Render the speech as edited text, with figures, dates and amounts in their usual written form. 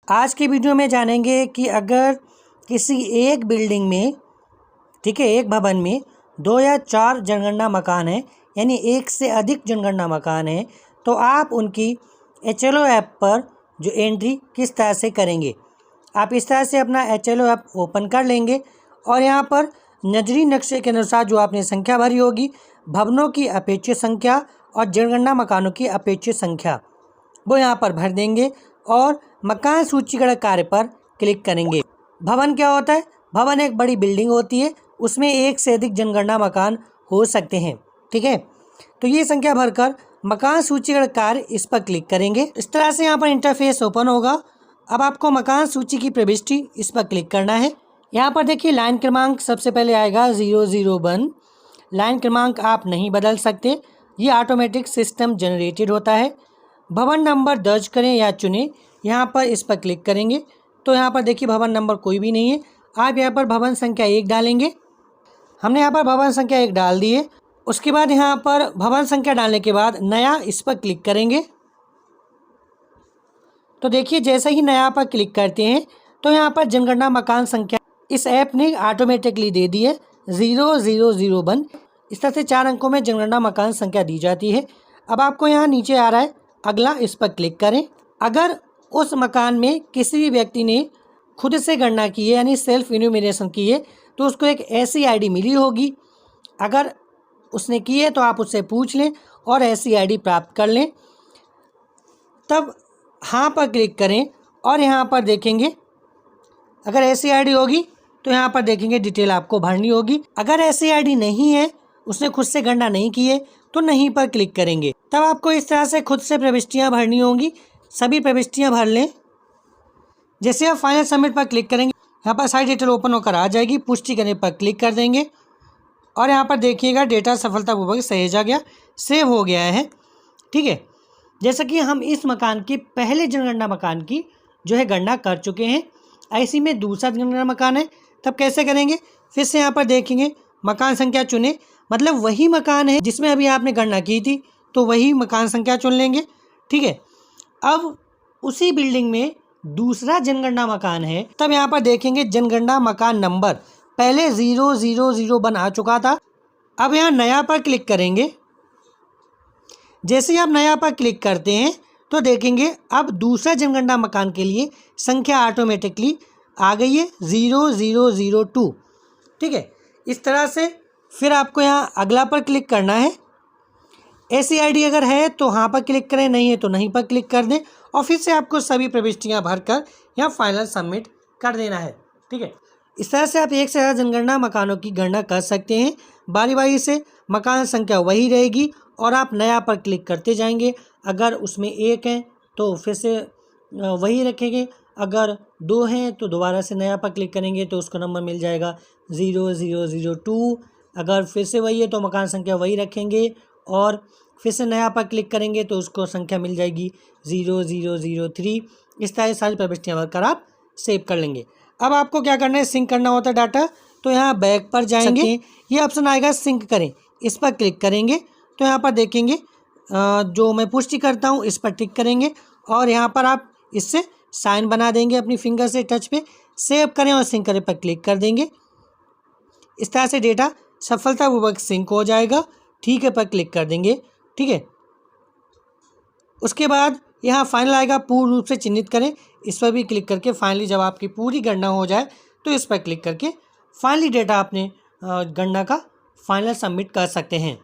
आज की वीडियो में जानेंगे कि अगर किसी एक बिल्डिंग में, ठीक है, एक भवन में 2 या 4 जनगणना मकान है, यानी एक से अधिक जनगणना मकान है, तो आप उनकी HLO ऐप पर जो एंट्री किस तरह से करेंगे। आप इस तरह से अपना HLO ऐप ओपन कर लेंगे और यहाँ पर नजरी नक्शे के अनुसार जो आपने संख्या भरी होगी, भवनों की अपेक्षित संख्या और जनगणना मकानों की अपेक्षित संख्या, वो यहाँ पर भर देंगे और मकान सूचीकरण कार्य पर क्लिक करेंगे। भवन क्या होता है? भवन एक बड़ी बिल्डिंग होती है, उसमें एक से अधिक जनगणना मकान हो सकते हैं, ठीक है। तो ये संख्या भरकर मकान सूचीकरण कार्य इस पर क्लिक करेंगे। इस तरह से यहाँ पर इंटरफेस ओपन होगा। अब आपको मकान सूची की प्रविष्टि इस पर क्लिक करना है। यहाँ पर देखिए लाइन क्रमांक सबसे पहले आएगा 001। लाइन क्रमांक आप नहीं बदल सकते, ये ऑटोमेटिक सिस्टम जनरेटेड होता है। भवन नंबर दर्ज करें या चुनें, यहाँ पर इस पर क्लिक करेंगे तो यहाँ पर देखिए भवन नंबर कोई भी नहीं है। आप यहाँ पर भवन संख्या 1 डालेंगे। हमने यहाँ पर भवन संख्या 1 डाल दी है। उसके बाद यहाँ पर भवन संख्या डालने के बाद नया इस पर क्लिक करेंगे। तो देखिए जैसे ही नया पर क्लिक करते हैं तो यहाँ पर जनगणना मकान संख्या इस ऐप ने ऑटोमेटिकली दे दी है 0001। इस तरह से 4 अंकों में जनगणना मकान संख्या दी जाती है। अब आपको यहाँ नीचे आ रहा है अगला, इस पर क्लिक करें। अगर उस मकान में किसी भी व्यक्ति ने खुद से गणना की है, यानी सेल्फ इन्यूमरेशन की है, तो उसको एक ऐसी आईडी मिली होगी। अगर उसने की है तो आप उससे पूछ लें और ऐसी आईडी प्राप्त कर लें। तब हाँ पर क्लिक करें और यहाँ पर देखेंगे अगर ऐसी आईडी होगी तो यहाँ पर देखेंगे डिटेल आपको भरनी होगी। अगर ऐसी आईडी नहीं है, उसने खुद से गणना नहीं की है, तो नहीं पर क्लिक करेंगे। तब आपको इस तरह से खुद से प्रविष्टियाँ भरनी होंगी। सभी प्रविष्टियाँ भर लें। जैसे आप फाइनल सबमिट पर क्लिक करेंगे, यहाँ पर सारी डिटेल ओपन होकर आ जाएगी। पुष्टि करने पर क्लिक कर देंगे और यहाँ पर देखिएगा डेटा सफलतापूर्वक सहेजा गया, सेव हो गया है, ठीक है। जैसा कि हम इस मकान की पहले जनगणना मकान की जो है गणना कर चुके हैं, ऐसी में दूसरा जनगणना मकान है, तब कैसे करेंगे? फिर से यहाँ पर देखेंगे मकान संख्या चुने, मतलब वही मकान है जिसमें अभी आपने गणना की थी, तो वही मकान संख्या चुन लेंगे, ठीक है। अब उसी बिल्डिंग में दूसरा जनगणना मकान है, तब यहाँ पर देखेंगे जनगणना मकान नंबर पहले 0001 आ चुका था। अब यहाँ नया पर क्लिक करेंगे। जैसे ही आप नया पर क्लिक करते हैं तो देखेंगे अब दूसरा जनगणना मकान के लिए संख्या ऑटोमेटिकली आ गई है 0002, ठीक है। इस तरह से फिर आपको यहाँ अगला पर क्लिक करना है। ऐसी आईडी अगर है तो हाँ पर क्लिक करें, नहीं है तो नहीं पर क्लिक कर दें और फिर से आपको सभी प्रविष्टियाँ भरकर यहाँ फाइनल सबमिट कर देना है, ठीक है। इस तरह से आप एक से ज़्यादा जनगणना मकानों की गणना कर सकते हैं। बारी बारी से मकान संख्या वही रहेगी और आप नया पर क्लिक करते जाएंगे। अगर उसमें 1 है तो फिर से वही रखेंगे, अगर 2 हैं तो दोबारा से नया पर क्लिक करेंगे तो उसको नंबर मिल जाएगा 0002। अगर फिर से वही है तो मकान संख्या वही रखेंगे और फिर से नया पर क्लिक करेंगे तो उसको संख्या मिल जाएगी 0003। इस तरह सारी प्रविष्टियाँ भरकर आप सेव कर लेंगे। अब आपको क्या करना है, सिंक करना होता है डाटा, तो यहाँ बैक पर जाएंगे, ये ऑप्शन आएगा सिंक करें, इस पर क्लिक करेंगे तो यहाँ पर देखेंगे जो मैं पुष्टि करता हूँ इस पर टिक करेंगे और यहाँ पर आप इससे साइन बना देंगे अपनी फिंगर से टच पे। सेव करें और सिंक करें पर क्लिक कर देंगे। इस तरह से डेटा सफलतापूर्वक सिंक हो जाएगा। ठीक है पर क्लिक कर देंगे, ठीक है। उसके बाद यहाँ फाइनल आएगा, पूर्ण रूप से चिन्हित करें, इस पर भी क्लिक करके फाइनली जब आपकी पूरी गणना हो जाए तो इस पर क्लिक करके फाइनली डेटा अपने गणना का फाइनल सबमिट कर सकते हैं।